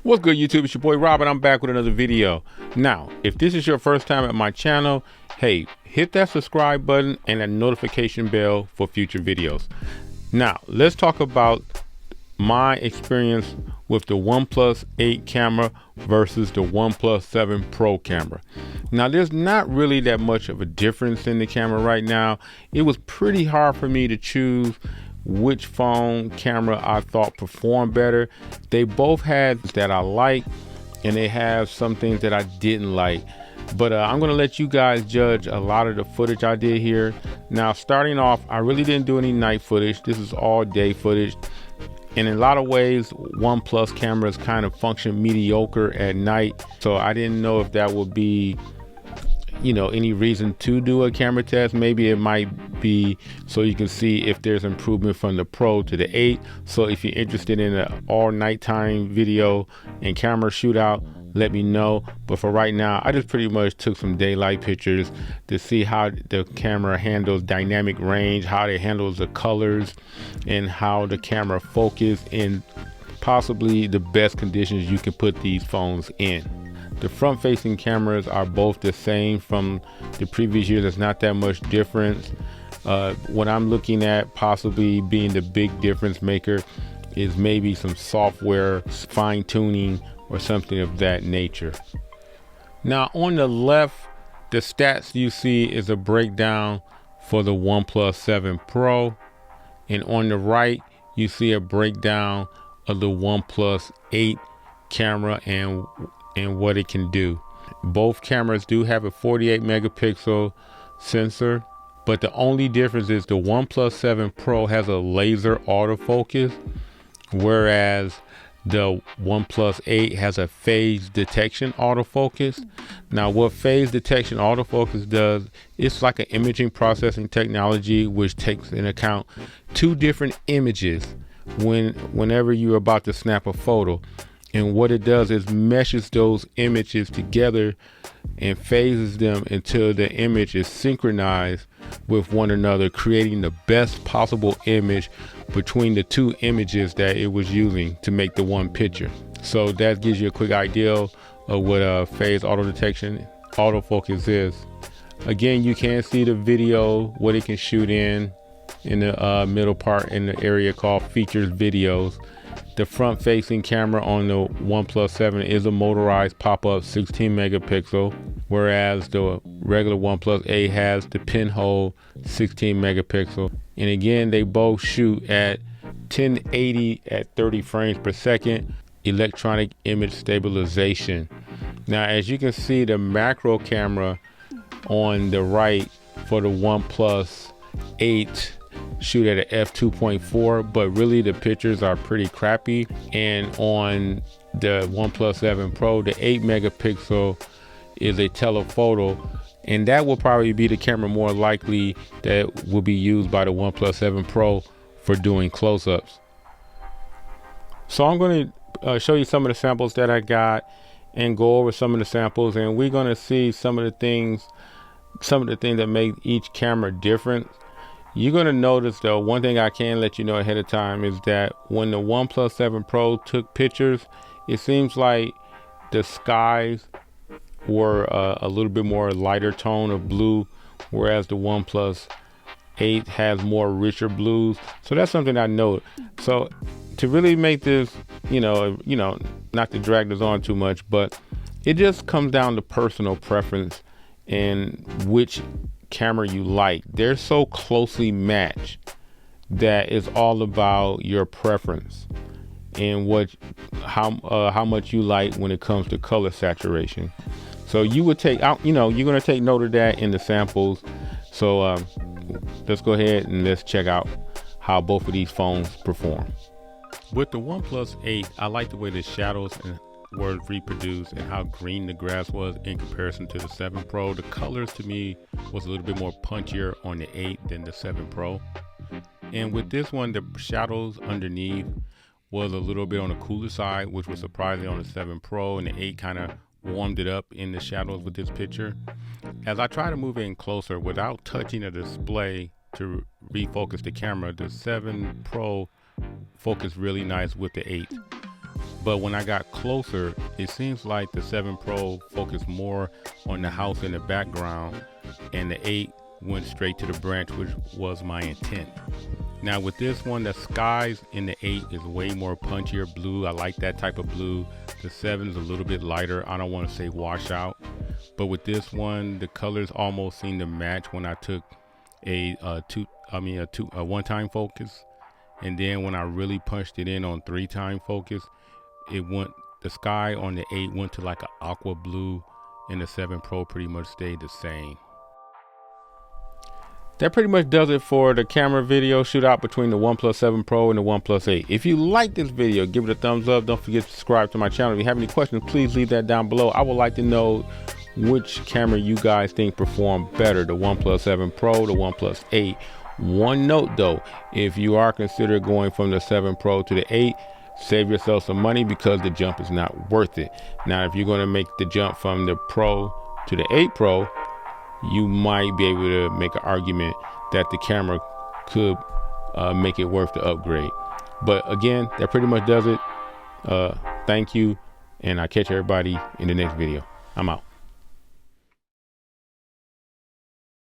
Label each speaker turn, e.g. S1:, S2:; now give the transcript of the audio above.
S1: What's good, YouTube? It's your boy Rob, and I'm back with another video. Now, if this is your first time at my channel, hey, hit that subscribe button and that notification bell for future videos. Now, let's talk about my experience with the OnePlus 8 camera versus the OnePlus 7 Pro camera. Now, there's not really that much of a difference in the camera right now. It was pretty hard for me to choose which phone camera I thought performed better. They both had that I like, and they have some things that I didn't like. But I'm gonna let you guys judge a lot of the footage I did here. Now, starting off, I really didn't do any night footage. This is all day footage. And in a lot of ways, OnePlus cameras kind of function mediocre at night. So I didn't know if that would be, any reason to do a camera test. Maybe it might be so you can see if there's improvement from the Pro to the 8. So if you're interested in an all nighttime video and camera shootout, let me know. But for right now, I just pretty much took some daylight pictures to see how the camera handles dynamic range, how it handles the colors, and how the camera focus in possibly the best conditions you can put these phones in. The front-facing cameras are both the same from the previous years. There's not that much difference. What I'm looking at possibly being the big difference maker is maybe some software fine-tuning or something of that nature. Now, on the left, the stats you see is a breakdown for the OnePlus 7 Pro, and on the right, you see a breakdown of the OnePlus 8 camera and what it can do. Both cameras do have a 48 megapixel sensor, but the only difference is the OnePlus 7 Pro has a laser autofocus, whereas the OnePlus 8 has a phase detection autofocus. Now, what phase detection autofocus does, it's like an imaging processing technology which takes into account two different images whenever you're about to snap a photo. And what it does is meshes those images together and phases them until the image is synchronized with one another, creating the best possible image between the two images that it was using to make the one picture. So that gives you a quick idea of what a phase auto detection autofocus is. Again, you can see the video, what it can shoot in the middle part in the area called features videos. The front facing camera on the OnePlus 7 is a motorized pop-up 16 megapixel, whereas the regular OnePlus 8 has the pinhole 16 megapixel. And again, they both shoot at 1080 at 30 frames per second, electronic image stabilization. Now, as you can see, the macro camera on the right for the OnePlus 8 shoot at an f2.4, but really the pictures are pretty crappy. And on the OnePlus 7 Pro, the 8 megapixel is a telephoto, and that will probably be the camera more likely that will be used by the OnePlus 7 Pro for doing close-ups. So I'm going to show you some of the samples that I got and go over some of the samples, and we're going to see some of the things that make each camera different. You're going to notice, though, one thing I can let you know ahead of time is that when the OnePlus 7 Pro took pictures, it seems like the skies were a little bit more lighter tone of blue, whereas the OnePlus 8 has more richer blues. So that's something I note. So to really make this, not to drag this on too much, but it just comes down to personal preference and which camera you like. They're so closely matched that it's all about your preference and how much you like when it comes to color saturation. So you would take out, you're going to take note of that in the samples. So let's go ahead and let's check out how both of these phones perform. With the OnePlus 8, I like the way the shadows were reproduced and how green the grass was in comparison to the 7 Pro. The colors to me was a little bit more punchier on the 8 than the 7 Pro. And with this one, the shadows underneath was a little bit on the cooler side, which was surprising on the 7 Pro, and the 8 kind of warmed it up in the shadows with this picture. As I try to move in closer without touching the display to refocus the camera, the 7 Pro focused really nice with the 8. But when I got closer, it seems like the 7 Pro focused more on the house in the background, and the 8 went straight to the branch, which was my intent. Now with this one, the skies in the 8 is way more punchier blue. I like that type of blue. The 7 is a little bit lighter. I don't want to say washout, but with this one, the colors almost seem to match when I took a one-time focus, and then when I really punched it in on 3-time focus, the sky on the 8 went to like an aqua blue, and the 7 Pro pretty much stayed the same. That pretty much does it for the camera video shootout between the OnePlus 7 Pro and the OnePlus 8. If you like this video, give it a thumbs up. Don't forget to subscribe to my channel. If you have any questions, please leave that down below. I would like to know which camera you guys think performed better, the OnePlus 7 Pro, the OnePlus 8. One note though, if you are considering going from the 7 Pro to the 8, save yourself some money because the jump is not worth it. Now, if you're going to make the jump from the Pro to the 8 Pro, you might be able to make an argument that the camera could make it worth the upgrade. But again, that pretty much does it. Thank you, and I'll catch everybody in the next video. I'm out.